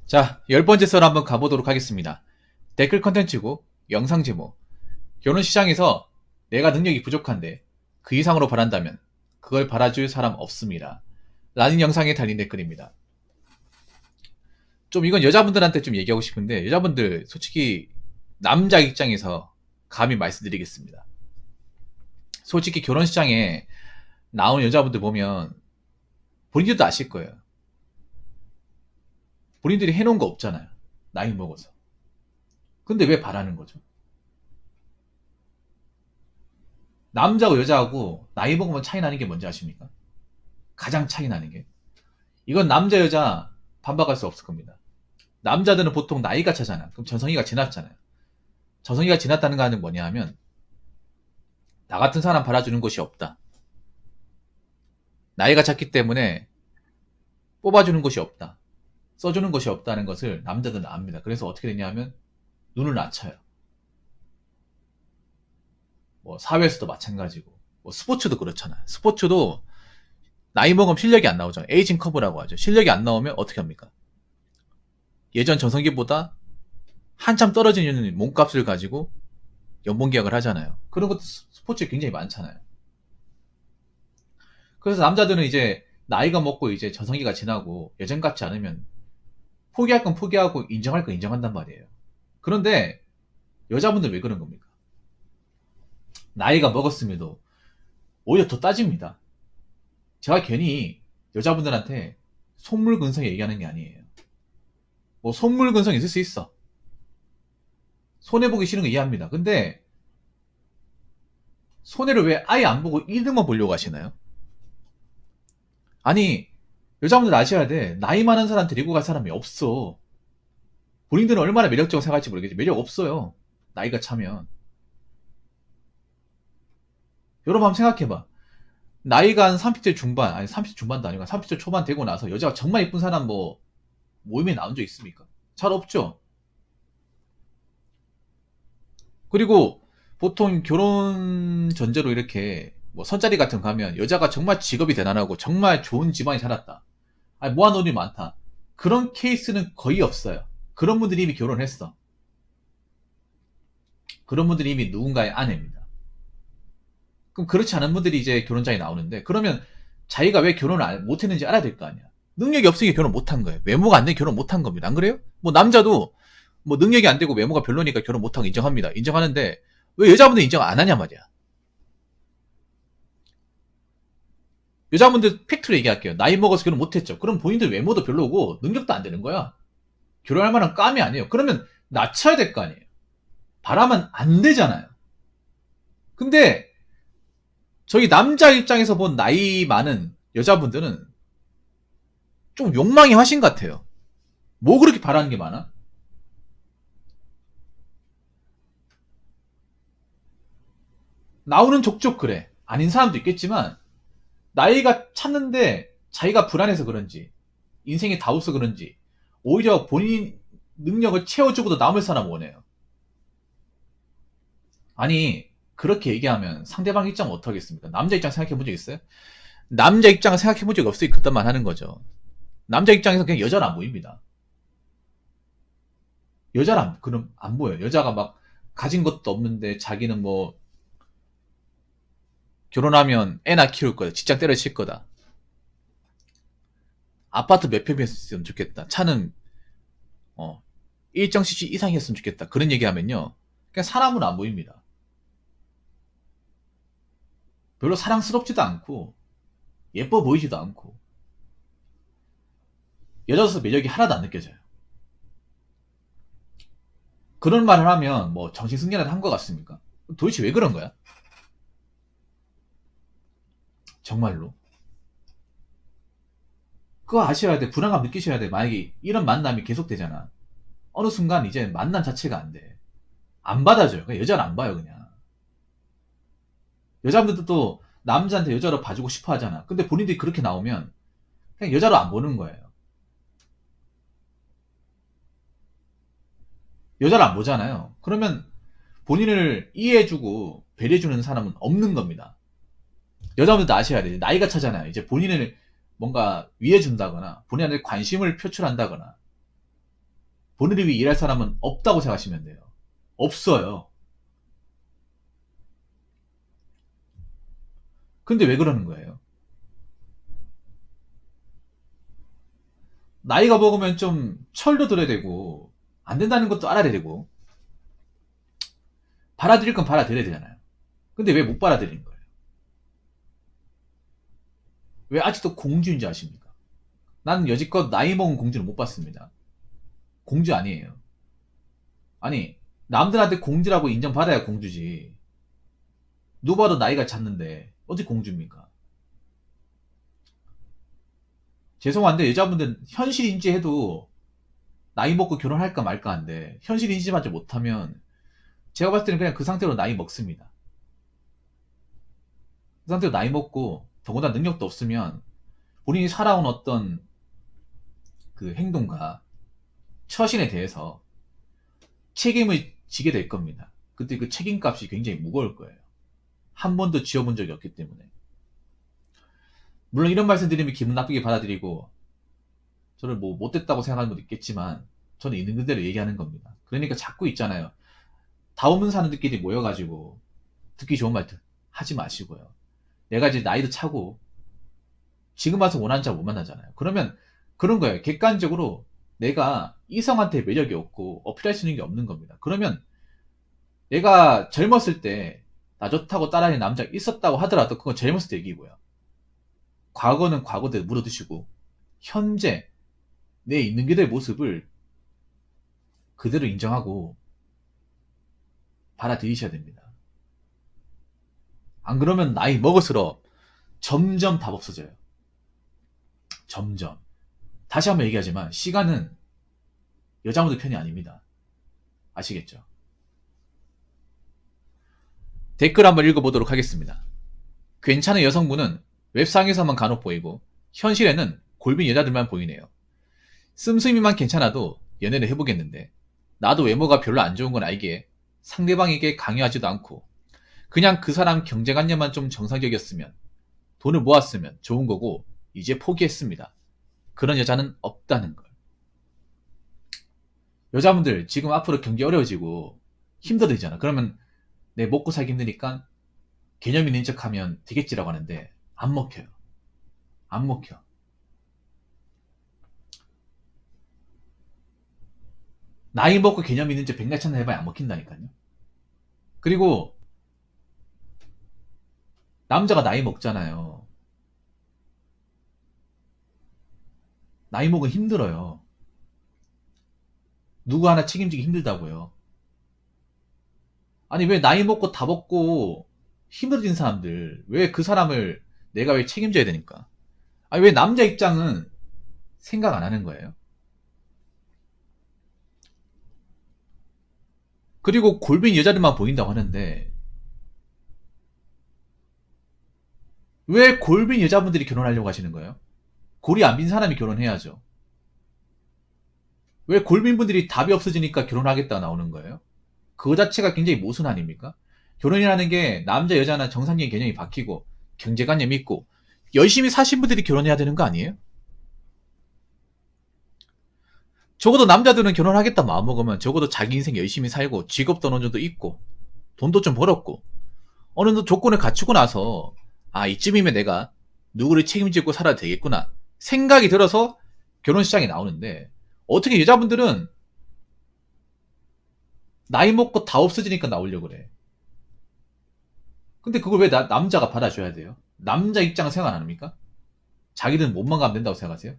자, 10번째 썰 한번 가보도록 하겠습니다. 댓글 컨텐츠고, 영상 제목. 결혼 시장에서 내가 능력이 부족한데 그 이상으로 바란다면 그걸 바라줄 사람 없습니다. 라는 영상에 달린 댓글입니다. 좀 이건 여자분들한테 좀 얘기하고 싶은데, 여자분들 솔직히 남자 입장에서 감히 말씀드리겠습니다. 솔직히 결혼 시장에 나온 여자분들 보면 본인들도 아실 거예요. 본인들이 해놓은 거 없잖아요. 나이 먹어서. 근데 왜 바라는 거죠? 남자하고 여자하고 나이 먹으면 차이 나는 게 뭔지 아십니까? 가장 차이 나는 게. 이건 남자 여자 반박할 수 없을 겁니다. 남자들은 보통 나이가 차잖아. 그럼 전성기가 지났잖아요. 전성기가 지났다는 거는 뭐냐 하면 나 같은 사람 바라주는 곳이 없다. 나이가 찼기 때문에 뽑아주는 곳이 없다. 써주는 곳이 없다는 것을 남자들은 압니다. 그래서 어떻게 되냐 하면 눈을 낮춰요. 뭐 사회에서도 마찬가지고 뭐 스포츠도 그렇잖아요. 스포츠도 나이 먹으면 실력이 안 나오죠. 에이징 커브라고 하죠. 실력이 안 나오면 어떻게 합니까? 예전 전성기보다 한참 떨어지는 몸값을 가지고 연봉 계약을 하잖아요. 그런 것도 스포츠에 굉장히 많잖아요. 그래서 남자들은 이제 나이가 먹고 이제 전성기가 지나고 예전 같지 않으면 포기할 건 포기하고 인정할 건 인정한단 말이에요. 그런데 여자분들 왜 그런 겁니까? 나이가 먹었음에도 오히려 더 따집니다. 제가 괜히 여자분들한테 속물근성 얘기하는 게 아니에요. 뭐 속물근성 있을 수 있어. 손해보기 싫은 거 이해합니다. 근데 손해를 왜 아예 안 보고 1등만 보려고 하시나요? 아니, 여자분들 아셔야 돼. 나이 많은 사람 데리고 갈 사람이 없어. 본인들은 얼마나 매력적으로 생각할지 모르겠지. 매력 없어요. 나이가 차면. 여러분 한번 생각해봐. 나이가 한 30대 중반, 아니 30대 중반도 아니고 30대 초반 되고 나서 여자가 정말 이쁜 사람 뭐 모임에 나온 적 있습니까? 잘 없죠. 그리고 보통 결혼 전제로 이렇게 뭐 선자리 같은 거 가면 여자가 정말 직업이 대단하고 정말 좋은 집안에 살았다. 아니 모아놓은 돈이 많다. 그런 케이스는 거의 없어요. 그런 분들이 이미 결혼했어. 그런 분들이 이미 누군가의 아내입니다. 그럼 그렇지 않은 분들이 이제 결혼장에 나오는데 그러면 자기가 왜 결혼을 못했는지 알아야 될 거 아니야. 능력이 없으니까 결혼 못한 거예요. 외모가 안 되니 결혼 못한 겁니다. 안 그래요? 뭐 남자도 뭐 능력이 안 되고 외모가 별로니까 결혼 못한 거 인정합니다. 인정하는데 왜 여자분들 인정 안 하냐 말이야. 여자분들 팩트로 얘기할게요. 나이 먹어서 결혼 못했죠. 그럼 본인들 외모도 별로고 능력도 안 되는 거야. 결혼할 만한 감이 아니에요. 그러면 낮춰야 될 거 아니에요. 바라면 안 되잖아요. 근데 저희 남자 입장에서 본 나이 많은 여자분들은 좀 욕망이 화신 같아요. 뭐 그렇게 바라는 게 많아? 나오는 족족 그래. 아닌 사람도 있겠지만 나이가 찼는데 자기가 불안해서 그런지 인생이 다 없어 그런지 오히려 본인 능력을 채워주고도 남을 사람 원해요. 아니 그렇게 얘기하면 상대방 입장은 어떡하겠습니까? 남자 입장 생각해 본 적 있어요? 남자 입장을 생각해 본 적이 없으니까 그딴 말 하는 거죠. 남자 입장에서 그냥 여자는 안 보입니다. 여자는 그럼 안 보여요. 여자가 막 가진 것도 없는데 자기는 뭐 결혼하면 애나 키울 거다. 직장 때려칠 거다. 아파트 몇 평이었으면 좋겠다. 차는 일정 cc 이상이었으면 좋겠다. 그런 얘기하면요. 그냥 사람은 안 보입니다. 별로 사랑스럽지도 않고 예뻐 보이지도 않고 여자로서 매력이 하나도 안 느껴져요. 그런 말을 하면 뭐 정신승리라도 한 것 같습니까? 도대체 왜 그런 거야? 정말로. 그거 아셔야 돼. 불안감 느끼셔야 돼. 만약에 이런 만남이 계속되잖아. 어느 순간 이제 만남 자체가 안 돼. 안 받아줘요. 그냥 여자를 안 봐요, 그냥. 여자분들도 또 남자한테 여자로 봐주고 싶어 하잖아. 근데 본인들이 그렇게 나오면 그냥 여자로 안 보는 거예요. 여자를 안 보잖아요. 그러면 본인을 이해해주고 배려해주는 사람은 없는 겁니다. 여자분들도 아셔야 돼. 나이가 차잖아요. 이제 본인을 뭔가 위해준다거나 본인한테 관심을 표출한다거나 본인을 위해 일할 사람은 없다고 생각하시면 돼요. 없어요. 근데 왜 그러는 거예요? 나이가 먹으면 좀 철도 들어야 되고, 안 된다는 것도 알아야 되고, 받아들일 건 받아들여야 되잖아요. 근데 왜 못 받아들이는 거예요? 왜 아직도 공주인지 아십니까? 나는 여지껏 나이 먹은 공주는 못 봤습니다. 공주 아니에요. 아니, 남들한테 공주라고 인정받아야 공주지. 누가 봐도 나이가 찼는데, 어디 공주입니까? 죄송한데, 여자분들 현실 인지해도 나이 먹고 결혼할까 말까 한데, 현실 인지하지 못하면, 제가 봤을 때는 그냥 그 상태로 나이 먹습니다. 그 상태로 나이 먹고, 더군다나 능력도 없으면, 본인이 살아온 어떤 그 행동과 처신에 대해서 책임을 지게 될 겁니다. 그때 그 책임값이 굉장히 무거울 거예요. 한 번도 지어본 적이 없기 때문에. 물론 이런 말씀 드리면 기분 나쁘게 받아들이고 저를 뭐 못됐다고 생각하는 분도 있겠지만 저는 있는 그대로 얘기하는 겁니다. 그러니까 자꾸 있잖아요. 다 없는 사람들끼리 모여가지고 듣기 좋은 말 하지 마시고요. 내가 이제 나이도 차고 지금 와서 원하는 자 못 만나잖아요. 그러면 그런 거예요. 객관적으로 내가 이성한테 매력이 없고 어필할 수 있는 게 없는 겁니다. 그러면 내가 젊었을 때 나 좋다고 따라하는 남자 있었다고 하더라도 그건 젊었을 때 얘기고요. 과거는 과거대로 물어두시고 현재 내 있는 그대의 모습을 그대로 인정하고 받아들이셔야 됩니다. 안 그러면 나이 먹을수록 점점 답 없어져요. 점점. 다시 한번 얘기하지만 시간은 여자분들 편이 아닙니다. 아시겠죠? 댓글 한번 읽어보도록 하겠습니다. 괜찮은 여성분은 웹상에서만 간혹 보이고 현실에는 골빈 여자들만 보이네요. 씀씀이만 괜찮아도 연애를 해보겠는데 나도 외모가 별로 안 좋은 건 알기에 상대방에게 강요하지도 않고 그냥 그 사람 경제관념만 좀 정상적이었으면 돈을 모았으면 좋은 거고 이제 포기했습니다. 그런 여자는 없다는 걸. 여자분들 지금 앞으로 경기 어려워지고 힘들어지잖아. 그러면 내 먹고 살기 힘드니까 개념 있는 척하면 되겠지라고 하는데 안 먹혀요. 안 먹혀. 나이 먹고 개념 있는 척 백날 천날 해봐야 안 먹힌다니까요. 그리고 남자가 나이 먹잖아요. 나이 먹으면 힘들어요. 누구 하나 책임지기 힘들다고요. 아니 왜 나이 먹고 다 먹고 힘들어진 사람들 왜 그 사람을 내가 왜 책임져야 되니까. 아니 왜 남자 입장은 생각 안 하는 거예요. 그리고 골빈 여자들만 보인다고 하는데 왜 골빈 여자분들이 결혼하려고 하시는 거예요? 골이 안 빈 사람이 결혼해야죠. 왜 골빈 분들이 답이 없어지니까 결혼하겠다 나오는 거예요? 그거 자체가 굉장히 모순 아닙니까? 결혼이라는 게 남자 여자나 정상적인 개념이 바뀌고 경제관념이 있고 열심히 사신 분들이 결혼해야 되는 거 아니에요? 적어도 남자들은 결혼하겠다 마음먹으면 적어도 자기 인생 열심히 살고 직업도 어느 정도 있고 돈도 좀 벌었고 어느 정도 조건을 갖추고 나서 아 이쯤이면 내가 누구를 책임지고 살아도 되겠구나 생각이 들어서 결혼 시장에 나오는데 어떻게 여자분들은 나이 먹고 다 없어지니까 나오려고 그래. 근데 그걸 왜 남자가 받아줘야 돼요? 남자 입장은 생각 안 합니까? 자기는 몸만 가면 된다고 생각하세요?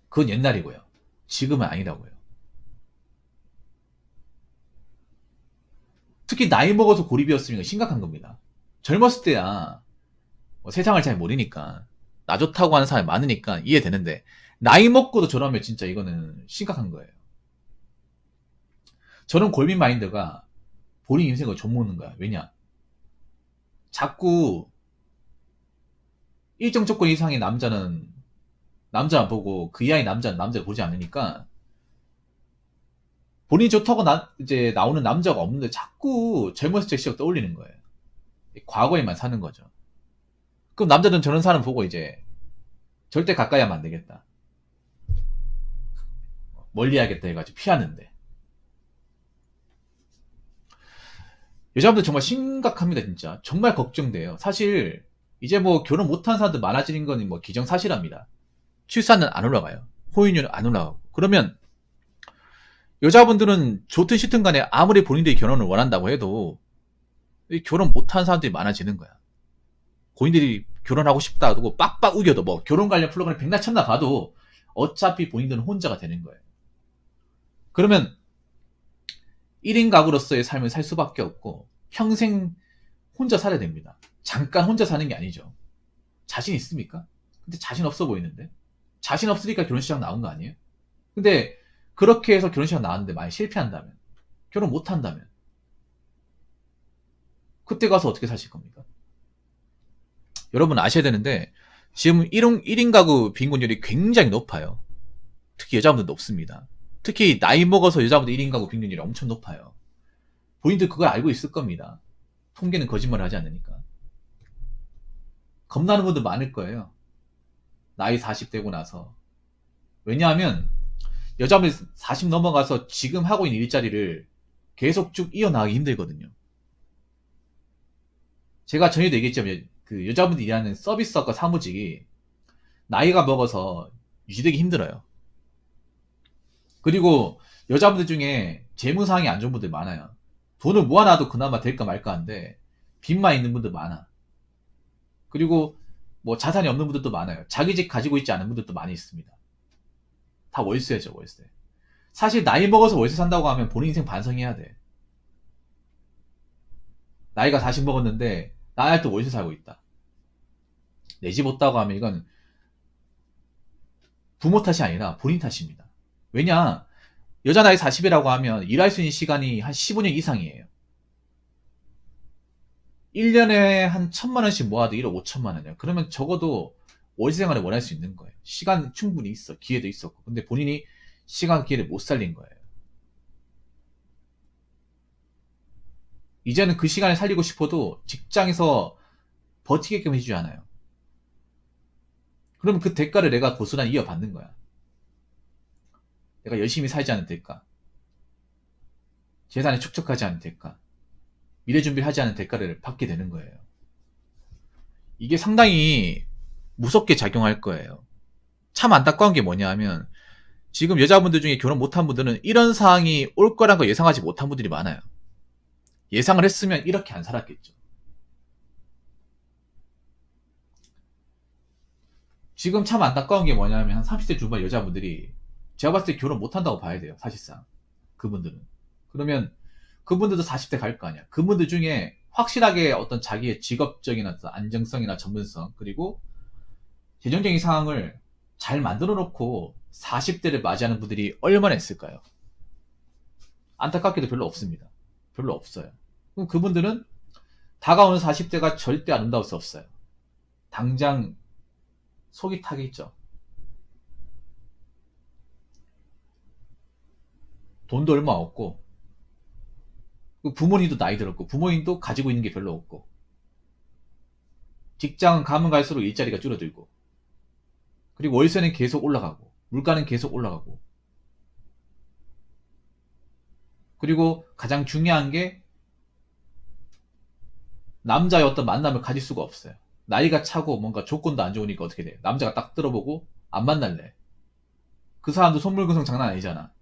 그건 옛날이고요. 지금은 아니라고요. 특히 나이 먹어서 고립이었으면 심각한 겁니다. 젊었을 때야 뭐 세상을 잘 모르니까 나 좋다고 하는 사람이 많으니까 이해되는데 나이 먹고도 저러면 진짜 이거는 심각한 거예요. 저는 골빈 마인드가 본인 인생을 좀먹는 거야. 왜냐? 자꾸 일정 조건 이상의 남자는 남자만 보고 그 이하의 남자는 남자를 보지 않으니까 본인이 좋다고 이제 나오는 남자가 없는데 자꾸 젊었을 때 시절 떠올리는 거예요. 과거에만 사는 거죠. 그럼 남자들은 저런 사람 보고 이제 절대 가까이 하면 안 되겠다. 멀리 해야겠다 해가지고 피하는데. 여자분들 정말 심각합니다, 진짜. 정말 걱정돼요. 사실, 이제 뭐 결혼 못한 사람들 많아지는 건 뭐 기정사실합니다. 출산은 안 올라가요. 호인율은 안 올라가고. 그러면, 여자분들은 좋든 싫든 간에 아무리 본인들이 결혼을 원한다고 해도, 결혼 못한 사람들이 많아지는 거야. 본인들이 결혼하고 싶다고 빡빡 우겨도 뭐 결혼 관련 프로그램 백나 천나 봐도 어차피 본인들은 혼자가 되는 거예요. 그러면 1인 가구로서의 삶을 살 수밖에 없고 평생 혼자 살아야 됩니다. 잠깐 혼자 사는 게 아니죠. 자신 있습니까? 근데 자신 없어 보이는데? 자신 없으니까 결혼식장 나온 거 아니에요? 근데 그렇게 해서 결혼식장 나왔는데 만약 실패한다면, 결혼 못한다면 그때 가서 어떻게 사실 겁니까? 여러분 아셔야 되는데 지금 1인 가구 빈곤율이 굉장히 높아요. 특히 여자분들 높습니다. 특히 나이 먹어서 여자분들 1인 가구 빈곤율이 엄청 높아요. 본인들 그걸 알고 있을 겁니다. 통계는 거짓말을 하지 않으니까. 겁나는 분들 많을 거예요. 나이 40 되고 나서. 왜냐하면 여자분들 40 넘어가서 지금 하고 있는 일자리를 계속 쭉 이어나가기 힘들거든요. 제가 전에도 얘기했지만 그 여자분들이 일하는 서비스업과 사무직이 나이가 먹어서 유지되기 힘들어요. 그리고 여자분들 중에 재무상황이 안 좋은 분들 많아요. 돈을 모아놔도 그나마 될까 말까 한데 빚만 있는 분들 많아. 그리고 뭐 자산이 없는 분들도 많아요. 자기 집 가지고 있지 않은 분들도 많이 있습니다. 다 월세죠, 월세. 사실 나이 먹어서 월세 산다고 하면 본인 인생 반성해야 돼. 나이가 40 먹었는데 나이 또 월세 살고 있다. 내 집 없다고 하면 이건 부모 탓이 아니라 본인 탓입니다. 왜냐, 여자 나이 40이라고 하면 일할 수 있는 시간이 한 15년 이상이에요. 1년에 한 1,000만 원씩 모아도 1억 5천만 원이야. 그러면 적어도 월세 생활을 원할 수 있는 거예요. 시간 충분히 있어. 기회도 있었고. 근데 본인이 시간 기회를 못 살린 거예요. 이제는 그 시간을 살리고 싶어도 직장에서 버티게끔 해주지 않아요. 그러면 그 대가를 내가 고스란히 이어받는 거야. 내가 열심히 살지 않은 대가, 재산을 축적하지 않은 대가, 미래 준비를 하지 않은 대가를 받게 되는 거예요. 이게 상당히 무섭게 작용할 거예요. 참 안타까운 게 뭐냐 하면 지금 여자분들 중에 결혼 못한 분들은 이런 상황이 올 거란 거 예상하지 못한 분들이 많아요. 예상을 했으면 이렇게 안 살았겠죠. 지금 참 안타까운 게 뭐냐면 한 30대 중반 여자분들이 제가 봤을 때 결혼 못한다고 봐야 돼요. 사실상 그분들은. 그러면 그분들도 40대 갈 거 아니야. 그분들 중에 확실하게 어떤 자기의 직업적인 어떤 안정성이나 전문성, 그리고 재정적인 상황을 잘 만들어 놓고 40대를 맞이하는 분들이 얼마나 있을까요? 안타깝게도 별로 없습니다. 별로 없어요. 그럼 그분들은 다가오는 40대가 절대 아름다울 수 없어요. 당장 속이 타겠죠. 돈도 얼마 없고, 부모님도 나이 들었고, 부모님도 가지고 있는 게 별로 없고, 직장은 가면 갈수록 일자리가 줄어들고, 그리고 월세는 계속 올라가고, 물가는 계속 올라가고, 그리고 가장 중요한 게 남자의 어떤 만남을 가질 수가 없어요. 나이가 차고 뭔가 조건도 안 좋으니까 어떻게 돼? 남자가 딱 들어보고 안 만날래. 그 사람도 손물근성 장난 아니잖아.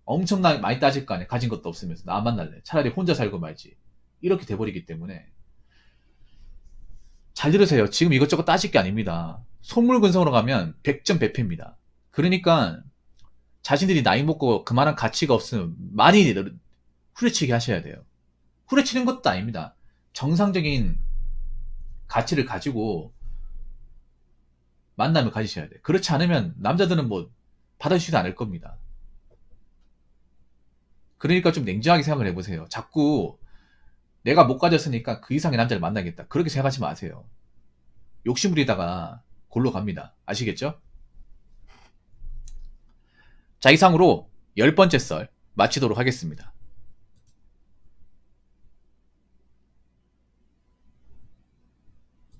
엄청나게 많이 따질 거 아니야. 가진 것도 없으면서 나 안 만날래. 차라리 혼자 살고 말지. 이렇게 돼버리기 때문에 잘 들으세요. 지금 이것저것 따질 게 아닙니다. 손물근성으로 가면 100점 100패입니다. 그러니까 자신들이 나이 먹고 그만한 가치가 없으면 많이 후려치기 하셔야 돼요. 후려치는 것도 아닙니다. 정상적인 가치를 가지고 만남을 가지셔야 돼요. 그렇지 않으면 남자들은 뭐 받아주지도 않을 겁니다. 그러니까 좀 냉정하게 생각을 해보세요. 자꾸 내가 못 가졌으니까 그 이상의 남자를 만나겠다. 그렇게 생각하지 마세요. 욕심 부리다가 골로 갑니다. 아시겠죠? 자, 이상으로 10번째 썰 마치도록 하겠습니다.